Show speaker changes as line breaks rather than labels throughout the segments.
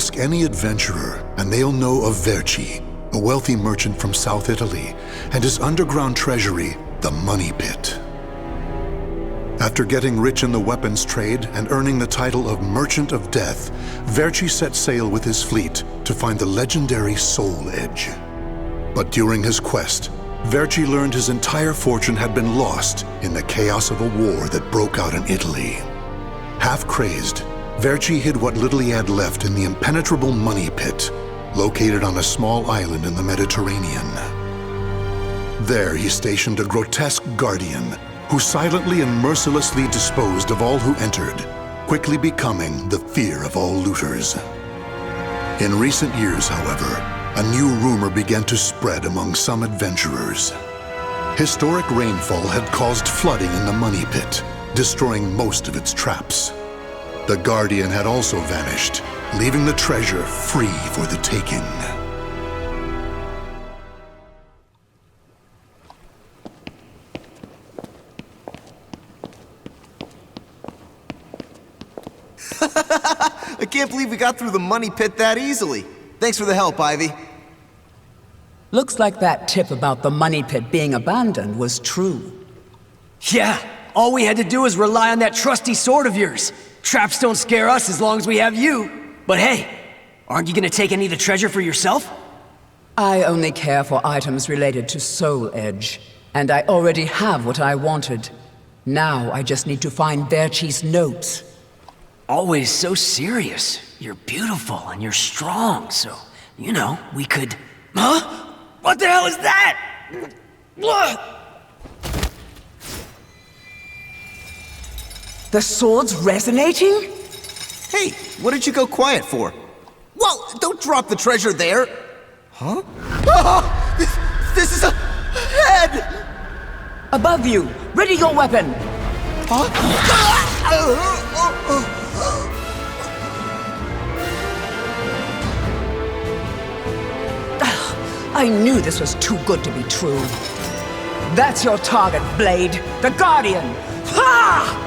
Ask any adventurer, and they'll know of Verci, a wealthy merchant from South Italy, and his underground treasury, the Money Pit. After getting rich in the weapons trade and earning the title of Merchant of Death, Verci set sail with his fleet to find the legendary Soul Edge. But during his quest, Verci learned his entire fortune had been lost in the chaos of a war that broke out in Italy. Half crazed, Verci hid what little he had left in the impenetrable Money Pit, located on a small island in the Mediterranean. There he stationed a grotesque guardian who silently and mercilessly disposed of all who entered, quickly becoming the fear of all looters. In recent years, however, a new rumor began to spread among some adventurers. Historic rainfall had caused flooding in the Money Pit, destroying most of its traps. The Guardian had also vanished, leaving the treasure free for the taking.
I can't believe we got through the Money Pit that easily. Thanks for the help, Ivy.
Looks like that tip about the Money Pit being abandoned was true.
Yeah, all we had to do was rely on that trusty sword of yours. Traps don't scare us as long as we have you. But hey, aren't you gonna take any of the treasure for yourself?
I only care for items related to Soul Edge, and I already have what I wanted. Now I just need to find Verci's notes.
Always so serious. You're beautiful and you're strong, so, you know, we could... Huh? What the hell is that?
The sword's resonating?
Hey, what did you go quiet for? Whoa, don't drop the treasure there! Huh? Ah, this is a head!
Above you! Ready your weapon!
Huh?
I knew this was too good to be true. That's your target, Blade. The Guardian! Ha!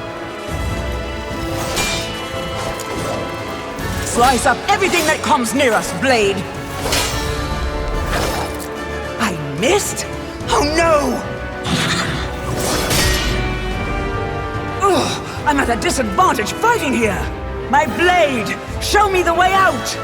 Slice up everything that comes near us, Blade! I missed? Oh no! Ugh, I'm at a disadvantage fighting here! My blade! Show me the way out!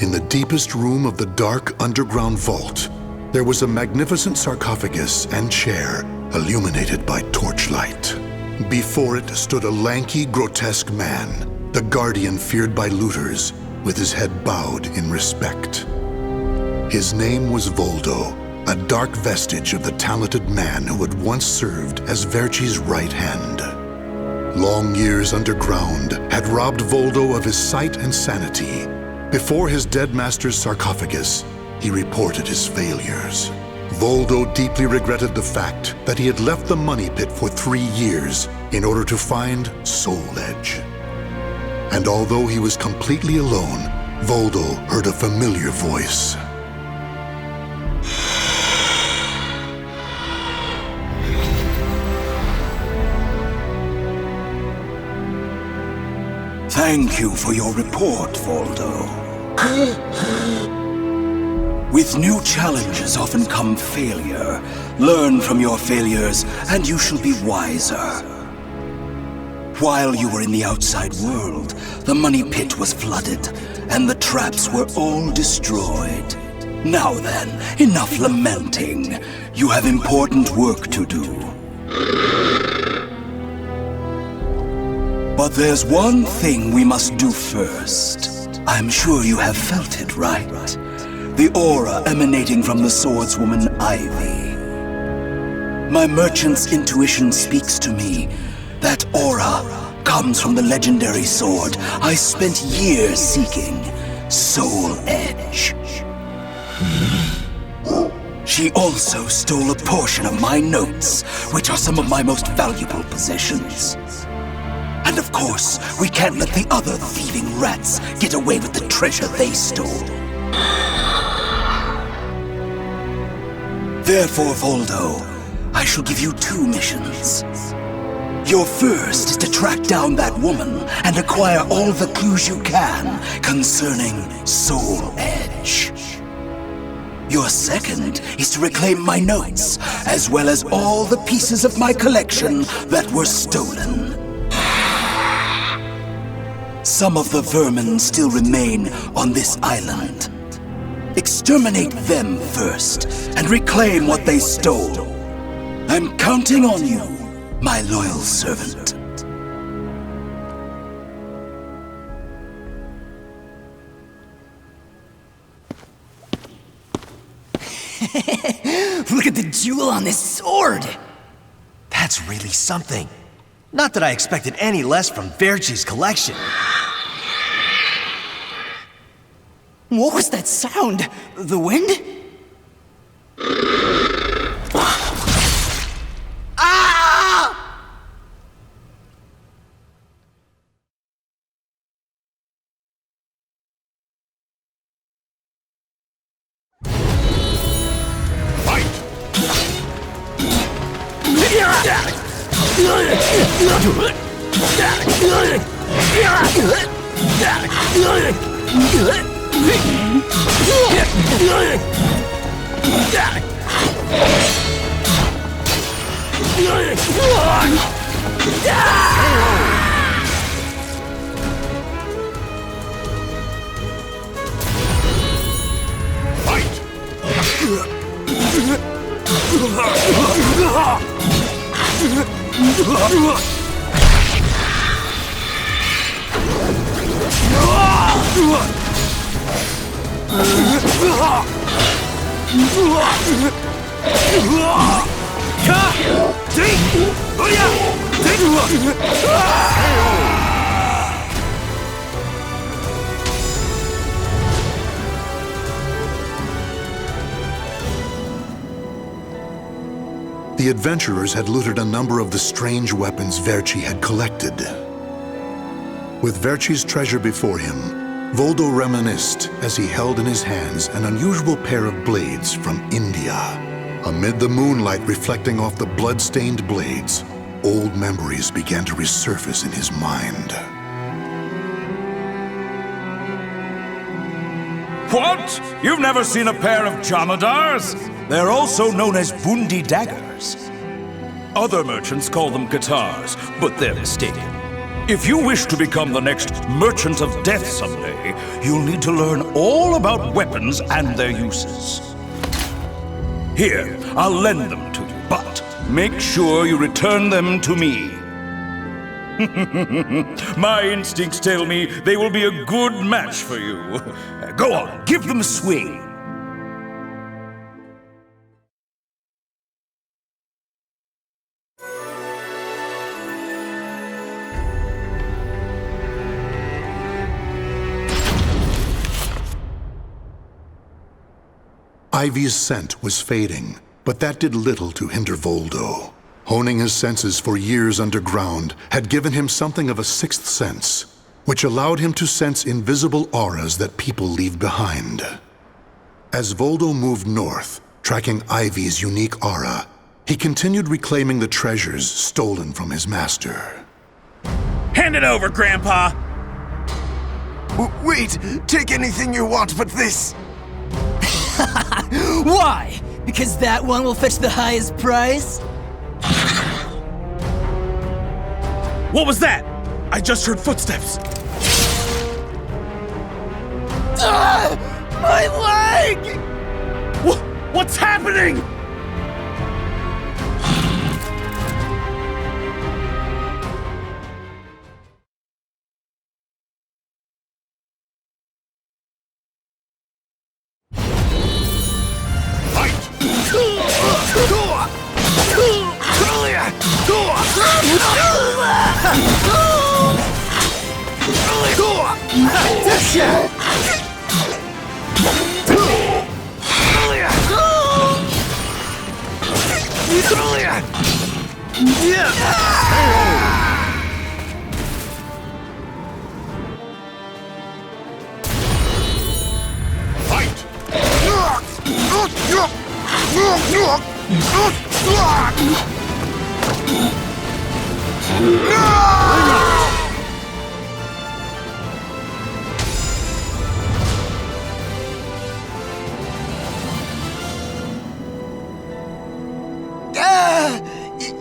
In the deepest room of the dark underground vault, there was a magnificent sarcophagus and chair illuminated by torchlight. Before it stood a lanky, grotesque man, the Guardian feared by looters, with his head bowed in respect. His name was Voldo, a dark vestige of the talented man who had once served as Verci's right hand. Long years underground had robbed Voldo of his sight and sanity. Before his dead master's sarcophagus, he reported his failures. Voldo deeply regretted the fact that he had left the Money Pit for 3 years in order to find Soul Edge. And although he was completely alone, Voldo heard a familiar voice.
Thank you for your report, Voldo. With new challenges often come failure. Learn from your failures, and you shall be wiser. While you were in the outside world, the Money Pit was flooded, and the traps were all destroyed. Now then, enough lamenting. You have important work to do. But there's one thing we must do first. I'm sure you have felt it, right? The aura emanating from the swordswoman Ivy. My merchant's intuition speaks to me. That aura comes from the legendary sword I spent years seeking. Soul Edge. She also stole a portion of my notes, which are some of my most valuable possessions. And of course, we can't let the other thieving rats get away with the treasure they stole. Therefore, Voldo, I shall give you 2 missions. Your first is to track down that woman and acquire all the clues you can concerning Soul Edge. Your second is to reclaim my notes, as well as all the pieces of my collection that were stolen. Some of the vermin still remain on this island. Exterminate them first, and reclaim what they stole. I'm counting on you, my loyal servant.
Look at the jewel on this sword!
That's really something. Not that I expected any less from Verci's collection.
What was that sound? The wind? Ah!
The adventurers had looted a number of the strange weapons Verci had collected. With Verci's treasure before him, Voldo reminisced as he held in his hands an unusual pair of blades from India. Amid the moonlight reflecting off the blood-stained blades, old memories began to resurface in his mind.
What? You've never seen a pair of jamadars? They're also known as bundi daggers. Other merchants call them guitars, but they're mistaken. If you wish to become the next merchant of death someday, you'll need to learn all about weapons and their uses. Here, I'll lend them to you, but make sure you return them to me. My instincts tell me they will be a good match for you. Go on, give them a swing.
Ivy's scent was fading, but that did little to hinder Voldo. Honing his senses for years underground had given him something of a sixth sense, which allowed him to sense invisible auras that people leave behind. As Voldo moved north, tracking Ivy's unique aura, he continued reclaiming the treasures stolen from his master.
Hand it over, Grandpa!
Wait! Take anything you want but this!
Why? Because that one will fetch the highest price?
What was that? I just heard footsteps.
My leg!
What's happening?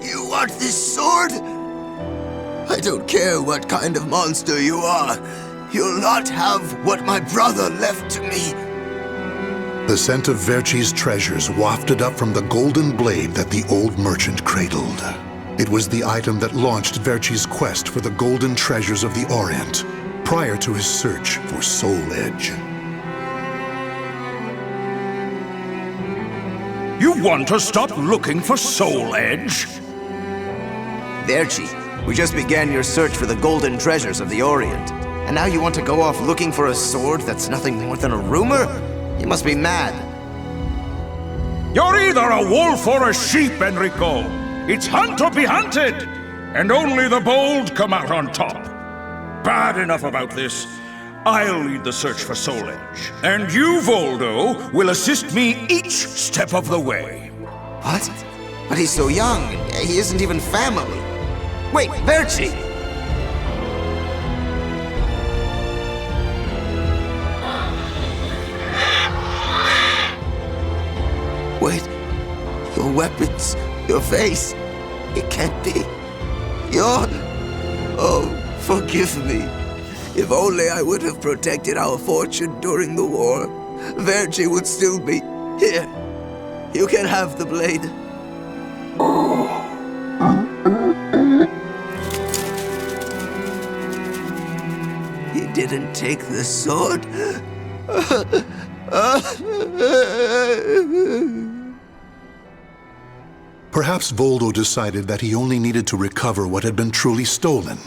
You want this sword? I don't care what kind of monster you are. You'll not have what my brother left to me.
The scent of Verci's treasures wafted up from the golden blade that the old merchant cradled. It was the item that launched Verci's quest for the golden treasures of the Orient, prior to his search for Soul Edge.
You want to stop looking for Soul Edge?
Verci, we just began your search for the golden treasures of the Orient. And now you want to go off looking for a sword that's nothing more than a rumor? You must be mad.
You're either a wolf or a sheep, Enrico. It's hunt or be hunted. And only the bold come out on top. Bad enough about this. I'll lead the search for Soul Edge. And you, Voldo, will assist me each step of the way.
What? But he's so young. He isn't even family. Wait, Verci! Wait, your weapons, your face, it can't be. Oh, forgive me. If only I would have protected our fortune during the war, Verci would still be here. You can have the blade. He didn't take the sword.
Perhaps Voldo decided that he only needed to recover what had been truly stolen.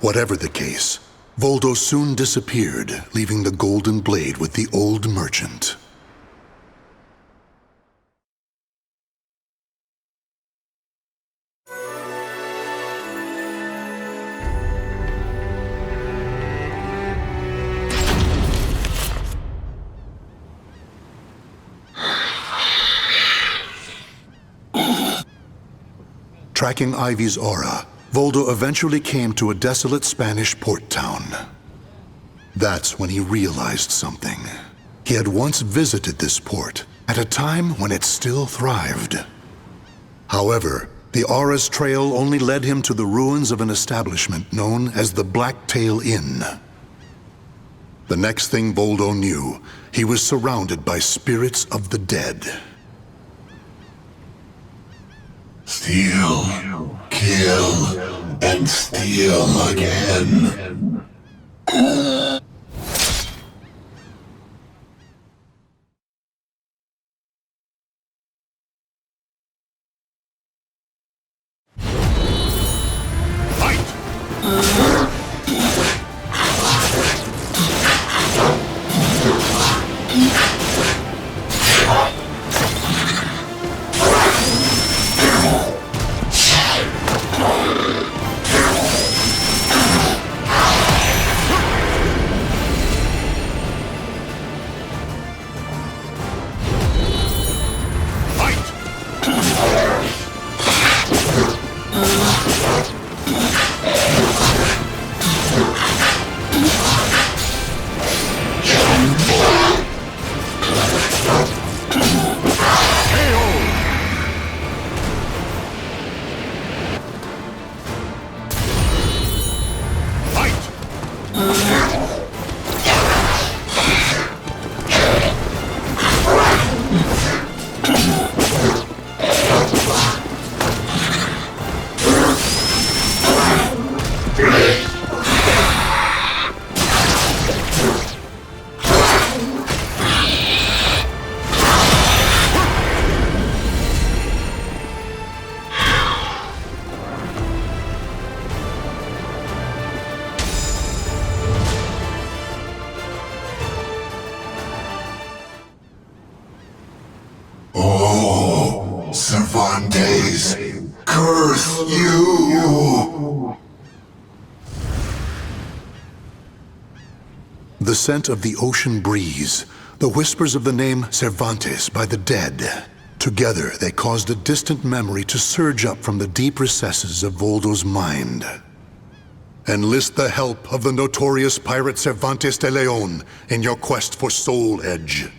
Whatever the case, Voldo soon disappeared, leaving the golden blade with the old merchant. Tracking Ivy's aura, Voldo eventually came to a desolate Spanish port town. That's when he realized something. He had once visited this port, at a time when it still thrived. However, the aura's trail only led him to the ruins of an establishment known as the Blacktail Inn. The next thing Voldo knew, he was surrounded by spirits of the dead.
Steal, kill, and steal again. Cervantes, curse you!
The scent of the ocean breeze, the whispers of the name Cervantes by the dead. Together, they caused a distant memory to surge up from the deep recesses of Voldo's mind. Enlist the help of the notorious pirate Cervantes de Leon in your quest for Soul Edge.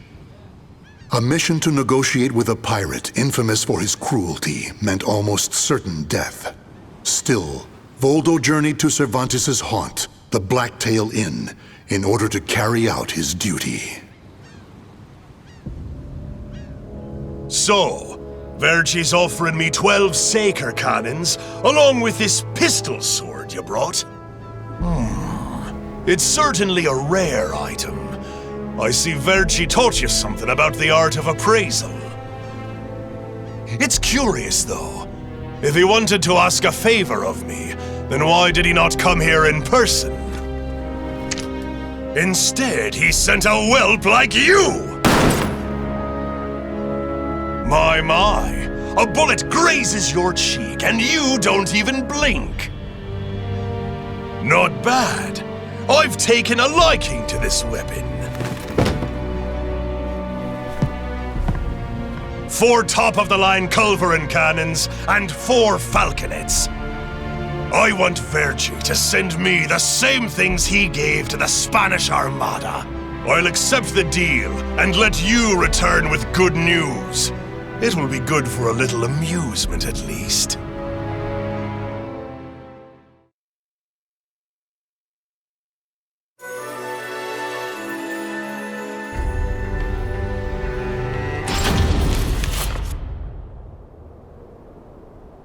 A mission to negotiate with a pirate infamous for his cruelty meant almost certain death. Still, Voldo journeyed to Cervantes' haunt, the Blacktail Inn, in order to carry out his duty.
So, Verci's offering me 12 Saker cannons, along with this pistol sword you brought. It's certainly a rare item. I see Verci taught you something about the art of appraisal. It's curious, though. If he wanted to ask a favor of me, then why did he not come here in person? Instead, he sent a whelp like you! My, a bullet grazes your cheek and you don't even blink. Not bad. I've taken a liking to this weapon. 4 top-of-the-line culverin cannons and 4 falconets. I want Verci to send me the same things he gave to the Spanish Armada. I'll accept the deal and let you return with good news. It will be good for a little amusement, at least.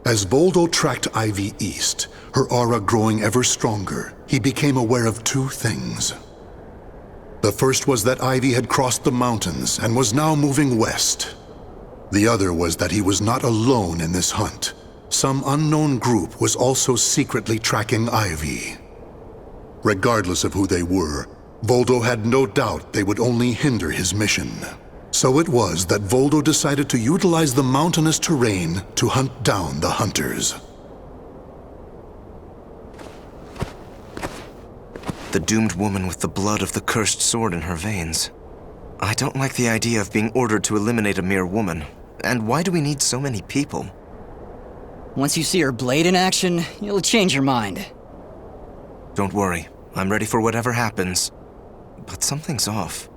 As Voldo tracked Ivy east, her aura growing ever stronger, he became aware of 2 things. The first was that Ivy had crossed the mountains and was now moving west. The other was that he was not alone in this hunt. Some unknown group was also secretly tracking Ivy. Regardless of who they were, Voldo had no doubt they would only hinder his mission. So it was that Voldo decided to utilize the mountainous terrain to hunt down the hunters.
The doomed woman with the blood of the cursed sword in her veins. I don't like the idea of being ordered to eliminate a mere woman. And why do we need so many people?
Once you see her blade in action, you'll change your mind.
Don't worry, I'm ready for whatever happens. But something's off.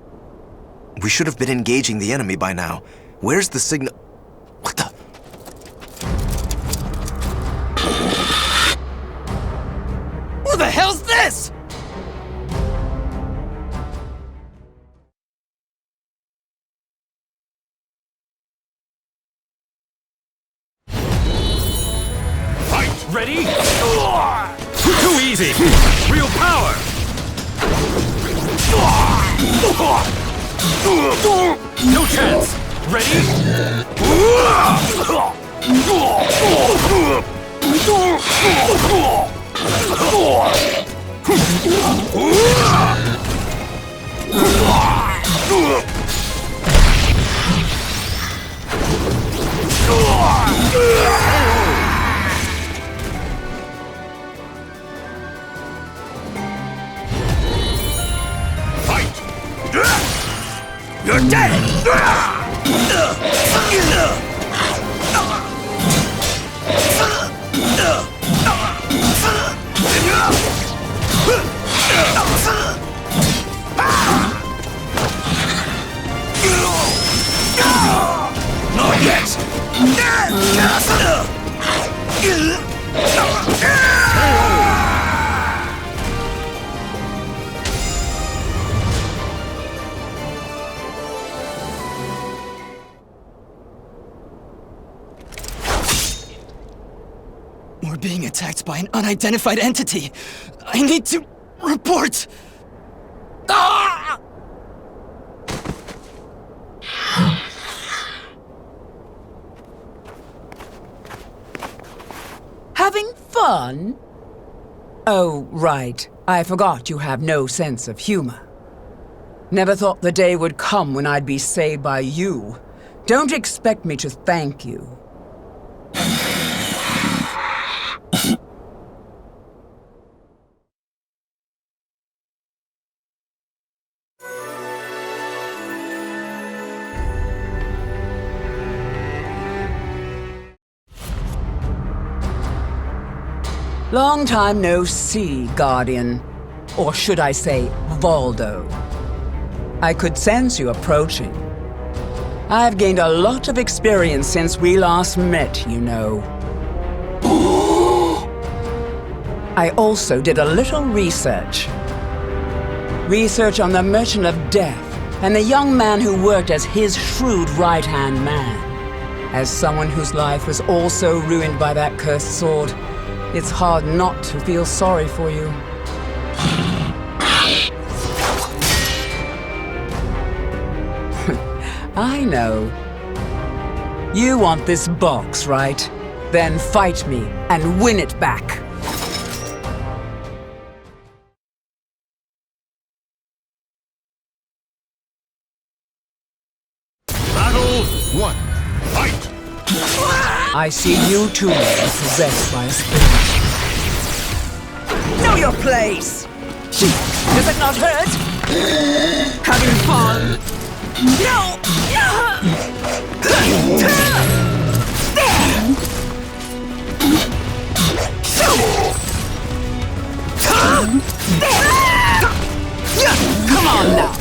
We should have been engaging the enemy by now. Where's the signal? What the?
Who the hell's this?
Ready? Too easy! Real power! No chance! Ready?
You're dead! Not yet!
We're being attacked by an unidentified entity. I need to report. Ah!
Having fun? Oh, right. I forgot you have no sense of humor. Never thought the day would come when I'd be saved by you. Don't expect me to thank you. Long time no see, Guardian. Or should I say, Voldo. I could sense you approaching. I've gained a lot of experience since we last met, you know. I also did a little research. Research on the Merchant of Death and the young man who worked as his shrewd right-hand man. As someone whose life was also ruined by that cursed sword, it's hard not to feel sorry for you. I know. You want this box, right? Then fight me and win it back.
Battle 1. Fight!
I see you too are possessed by a spirit. Know your place! Does it not hurt? Having fun? No! Come on now!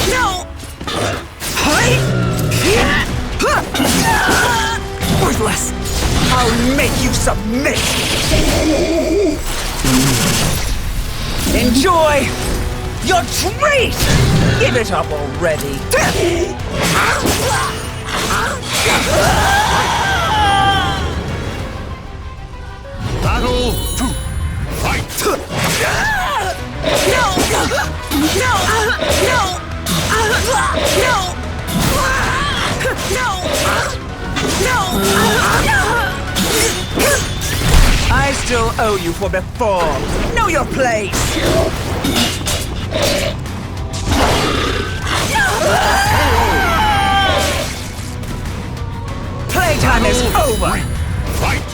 No! Worthless! I'll make you submit! Enjoy your treat! Give it up already!
Battle 2. Fight!
No! I still owe you for before. Know your place! Playtime is over!
Fight!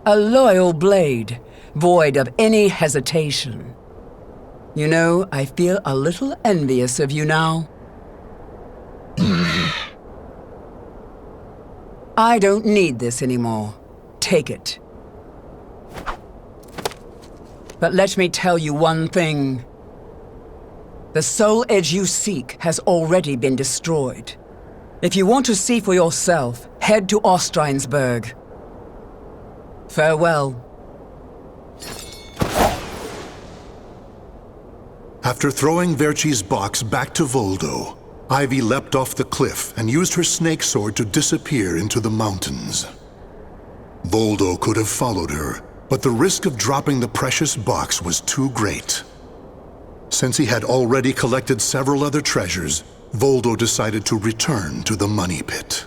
A loyal blade, void of any hesitation. You know, I feel a little envious of you now. I don't need this anymore. Take it. But let me tell you one thing. The soul edge you seek has already been destroyed. If you want to see for yourself, head to Ostrheinsberg. Farewell.
After throwing Verci's box back to Voldo, Ivy leapt off the cliff and used her snake sword to disappear into the mountains. Voldo could have followed her, but the risk of dropping the precious box was too great. Since he had already collected several other treasures, Voldo decided to return to the money pit.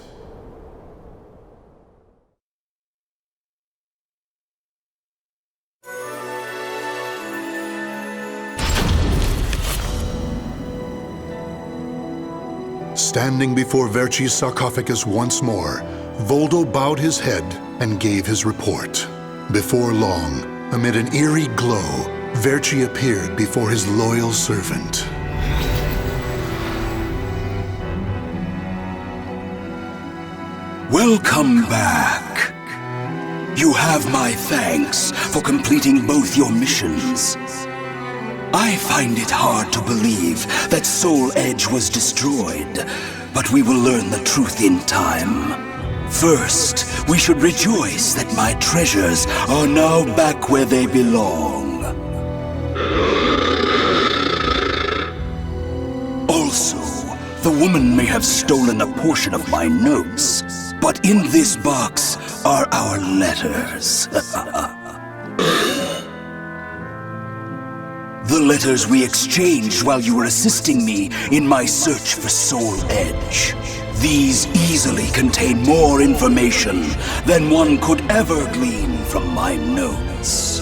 Standing before Verci's sarcophagus once more, Voldo bowed his head and gave his report. Before long, amid an eerie glow, Verci appeared before his loyal servant.
Welcome back. You have my thanks for completing both your missions. I find it hard to believe that Soul Edge was destroyed, but we will learn the truth in time. First, we should rejoice that my treasures are now back where they belong. Also, the woman may have stolen a portion of my notes, but in this box are our The letters we exchanged while you were assisting me in my search for Soul Edge. These easily contain more information than one could ever glean from my notes.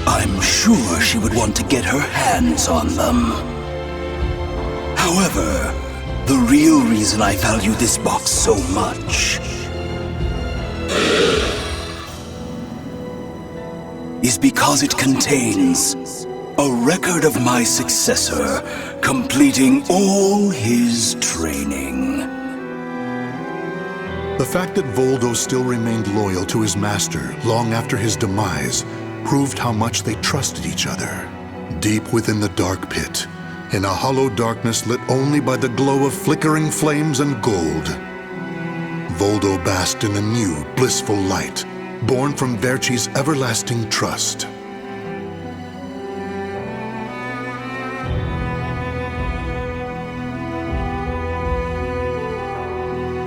I'm sure she would want to get her hands on them. However, the real reason I value this box so much is because it contains a record of my successor completing all his training.
The fact that Voldo still remained loyal to his master long after his demise proved how much they trusted each other. Deep within the dark pit, in a hollow darkness lit only by the glow of flickering flames and gold, Voldo basked in a new, blissful light, born from Verci's everlasting trust.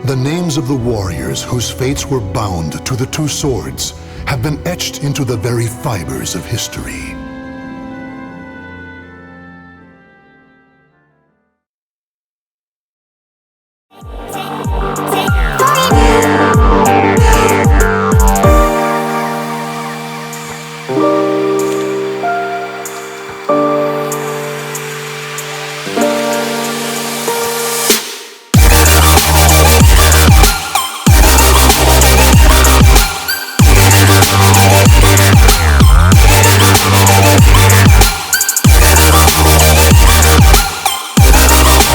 The names of the warriors whose fates were bound to the two swords have been etched into the very fibers of history.